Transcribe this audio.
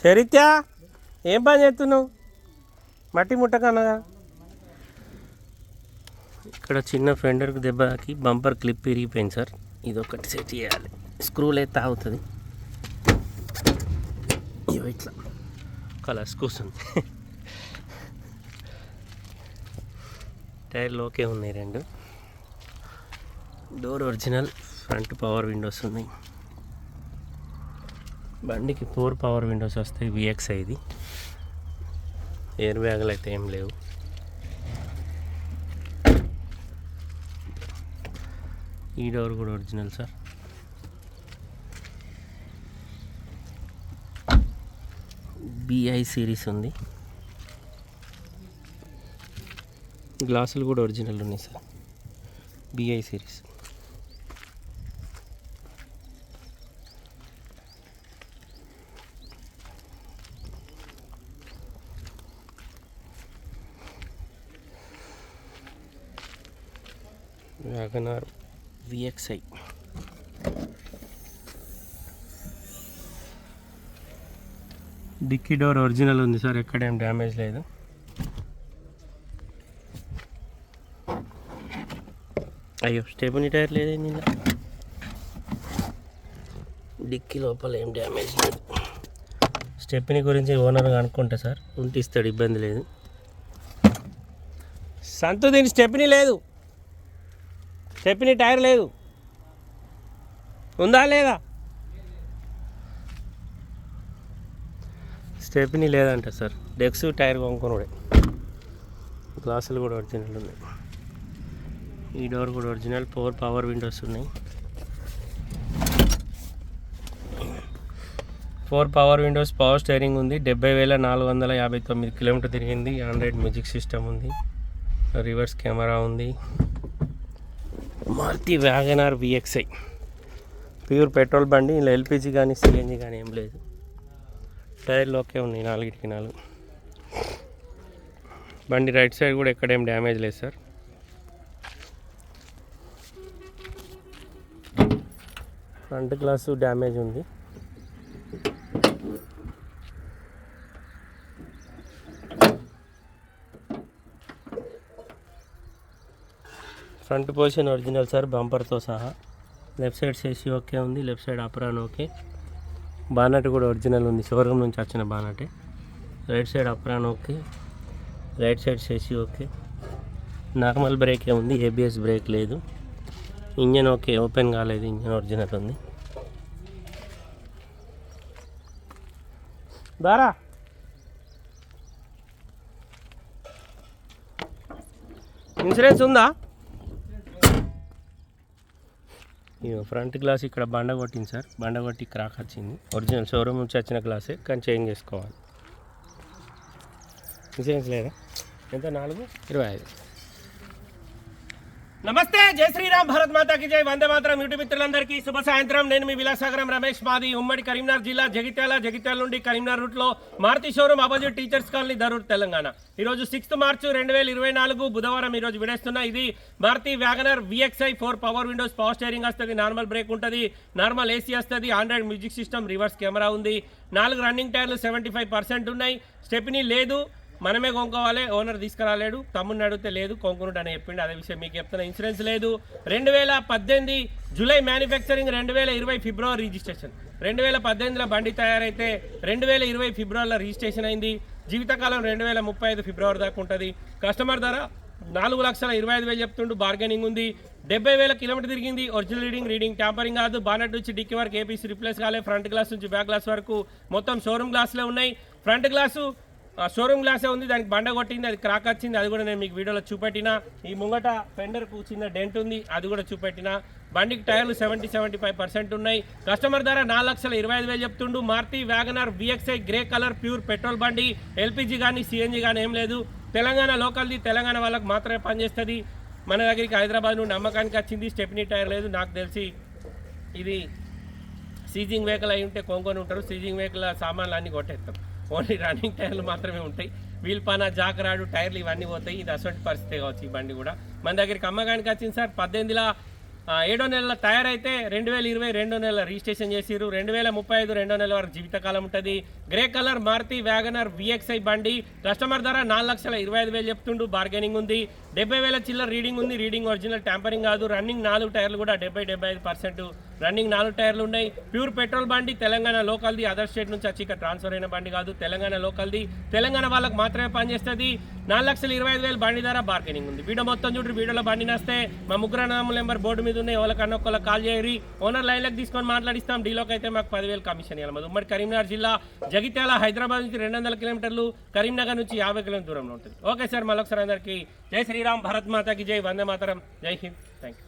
చరిత్య ఏం పని చేస్తున్నావు? మట్టి ముట్టకన్నగా. ఇక్కడ చిన్న ఫెండర్కి దెబ్బ తాకి బంపర్ క్లిప్ విరిగిపోయింది సార్. ఇది ఒకటి సెట్ చేయాలి. స్క్రూలు అయితే తాగుతుంది. ఇట్లా కలర్స్ కూర్చుంది. టైర్లు ఓకే ఉన్నాయి రెండు. Door original. Front power Windows ఉన్నాయి. బండికి 4 పవర్ విండోస్ వస్తాయి. విఎక్స్ ఇది. ఎయిర్ బ్యాగులు అయితే ఏం లేవు. ఈ డోర్ కూడా ఒరిజినల్ సార్. బిఐ సిరీస్ ఉంది. గ్లాసులు కూడా ఒరిజినల్ ఉన్నాయి sir. BI series. Wagon R VXI. Dicky door original ఉంది సార్. ఎక్కడేం డ్యామేజ్ లేదు. అయ్యో స్టెబినీ టైర్ లేదండి. డిక్కీ లోపల ఏం డ్యామేజ్ లేదు. స్టెప్నీ గురించి ఓనర్ అనుకుంటా సార్. ఉంటే ఇస్తాడు, ఇబ్బంది లేదు. సంతు దీని స్టెప్నీ లేదు. స్టెప్నీ టైర్ లేదు. ఉందా లేదా? స్టెప్నీ లేదంట సార్. Dex tyre కొనుక్కొనుడే. గ్లాసులు కూడా ఒరిజినల్ ఉన్నాయి. ఈ డోర్ కూడా ఒరిజినల్. 4 పవర్ విండోస్ ఉన్నాయి. 4 పవర్ విండోస్. పవర్ స్టీరింగ్ ఉంది. 70,459 కిలోమీటర్ తిరిగింది. ఆండ్రాయిడ్ మ్యూజిక్ సిస్టమ్ ఉంది. రివర్స్ కెమెరా ఉంది. Maruti Wagon R VXI pure petrol బండి. ఇలా ఎల్పిజి కానీ సిఎన్జి కానీ ఏం లేదు. టైర్లు ఓకే ఉన్నాయి 4కి 4. బండి రైట్ సైడ్ కూడా ఎక్కడేం డ్యామేజ్ లేదు సార్. ఫ్రంట్ గ్లాసు డ్యామేజ్ ఉంది. Front position original sir. బంపర్తో సహా. లెఫ్ట్ సైడ్ సేసి ఓకే ఉంది. Left side apron okay. Bonnet కూడా ఒరిజినల్ ఉంది. షోరూమ్ నుంచి వచ్చిన బానటే. Right side apron okay. Right side chassis okay. Normal బ్రేకే ఉంది. ఏబిఎస్ బ్రేక్ లేదు. Engine okay. ఓపెన్ కాలేదు. ఇంజన్ ఒరిజినల్ ఉంది. దారా ఇన్సూరెన్స్ ఉందా? ఫ్రంట్ గ్లాస్ ఇక్కడ బండ కొట్టింది సార్. బండ కొట్టి క్రాక్ వచ్చింది. ఒరిజినల్ షోరూమ్ నుంచి వచ్చిన గ్లాసే, కానీ చేంజ్ చేసుకోవాలి. ఇన్సూరెన్స్ లేదా? ఎంత? 425. నమస్తే, జై శ్రీరామ్, భారత్ మాతాకి జై, వందే మాతరం. యూట్యూబ్ మిత్రులందరికీ శుభ సాయంత్రం. నేను మీ విలాసాగరం రమేష్. మాది ఉమ్మడి కరీంనగర్ జిల్లా జగిత్యాల నుండి కరీంనగర్ రూట్లో Maruti showroom opposite teachers colony Darur Telangana. ఈరోజు 6 మార్చి 2024 బుధవారం ఈరోజు విడేస్తున్నా. ఇది Maruti Wagon R VXI 4 power windows. Power steering వస్తుంది. నార్మల్ బ్రేక్ ఉంటుంది. నార్మల్ ఏసీ వస్తుంది. Android music system. Reverse camera ఉంది. 4 రన్నింగ్ టైర్లు 75% ఉన్నాయి. స్టెప్నీ లేదు. మనమే కొనుక్కోవాలి. ఓనర్ తీసుకురాలేడు. తమ్ముడిని అడిగితే లేదు కొనుక్కున్నాడు అని చెప్పిండు. అదే విషయం మీకు చెప్తున్నా. ఇన్సూరెన్స్ లేదు. 2018 జూలై మ్యానుఫ్యాక్చరింగ్, 2020 ఫిబ్రవరి రిజిస్ట్రేషన్. 2018లో బండి తయారైతే 2020 ఫిబ్రవరిలో రిజిస్ట్రేషన్ అయింది. జీవితకాలం 2035 ఫిబ్రవరి దాకా ఉంటుంది. కస్టమర్ ధర 4,25,000 చెప్తుండు. బార్గెనింగ్ ఉంది. 70,000 కిలోమీటర్ తిరిగింది. ఒరిజినల్ రీడింగ్ ట్యాంపరింగ్ కాదు. బానెట్ నుంచి డిక్కీ వరకు ఏపీసీ రిప్లేస్ కాలే. ఫ్రంట్ గ్లాస్ నుంచి బ్యాక్ గ్లాస్ వరకు మొత్తం షోరూమ్ గ్లాసులే ఉన్నాయి. ఫ్రంట్ గ్లాసు షోరూమ్ గ్లాసే ఉంది. దానికి బండ కొట్టింది. అది క్రాక్ వచ్చింది. అది కూడా నేను మీకు వీడియోలో చూపెట్టిన. ఈ ముంగట ఫెండర్కు చిన్న డెంట్ ఉంది. అది కూడా చూపెట్టిన. బండికి టైర్లు 70-75% ఉన్నాయి. కస్టమర్ ధర 4,25,000 చెప్తుండు. Maruti Wagon R VXI grey colour pure petrol బండి. ఎల్పిజి కానీ సిఎన్జి కానీ ఏం లేదు. తెలంగాణ లోకల్ది. తెలంగాణ వాళ్ళకి మాత్రమే పనిచేస్తుంది. మన దగ్గరికి హైదరాబాద్ నుండి అమ్మకానికి వచ్చింది. స్టెప్నీ టైర్ లేదు. నాకు తెలిసి ఇది సీజింగ్ వెహికల్ అయి ఉంటే కొనుక్కొని ఉంటారు. సీజింగ్ వెహికల్ సామాన్లు అన్నీ కొట్టేస్తాం. ఓన్లీ రన్నింగ్ టైర్లు మాత్రమే ఉంటాయి. వీల్ పాన, జాకరాడు, టైర్లు ఇవన్నీ పోతాయి. ఇది అసలు పరిస్థితి కావచ్చు. ఈ బండి కూడా మన దగ్గరికి అమ్మకానికి వచ్చింది సార్. 18 ఏడో నెలల టైర్ అయితే 2020 రెండో నెలల రిజిస్ట్రేషన్ చేసిరు. 2035 రెండో నెల వరకు జీవితకాలం ఉంటుంది. Grey colour Maruti Wagon R VXI బండి. కస్టమర్ ధర 4,25,000 చెప్తుండు. బార్గెనింగ్ ఉంది. 70,000 చిల్లర రీడింగ్ ఉంది. రీడింగ్ ఒరిజినల్ ట్యాంపరింగ్ కాదు. రన్నింగ్ 4 టైర్లు కూడా 70-75% రన్నింగ్ 4 టైర్లు ఉన్నాయి. ప్యూర్ పెట్రోల్ బండి. తెలంగాణ లోకల్ది. అదర్ స్టేట్ నుంచి వచ్చి ఇక్కడ ట్రాన్స్ఫర్ అయిన బండి కాదు. తెలంగాణ లోకల్ది. తెలంగాణ వాళ్ళకి మాత్రమే పనిచేస్తుంది. 4,25,000 బండి ధర. బార్గెనింగ్ ఉంది. వీడియో మొత్తం చూడండి. వీడియోలో బండి నస్తే మా ముగ్గురు నెంబర్ బోర్డు మీద ఉన్నాయి. ఎవరికన్నా ఒకళ్ళకి కాల్ చేయరి. ఓనర్ లైన్లకు తీసుకొని మాట్లాడిస్తాం. డీలోకి అయితే మాకు 10,000 కమిషన్ ఇవ్వాలి. మాది ఉమ్మడి కరీంనగర్ జిల్లా, జగిత్యాల, హైదరాబాద్ నుంచి 200 కిలోమీటర్లు, కరీంనగర్ నుంచి 50 కిలోమీటర్ల దూరంలో ఉంటుంది. ఓకే సార్, మళ్ళొకసారి అందరికీ జై శ్రీరామ్, భారత్ మాతాకి జై, వందే మాతరం, జై హింద్, థ్యాంక్ యూ.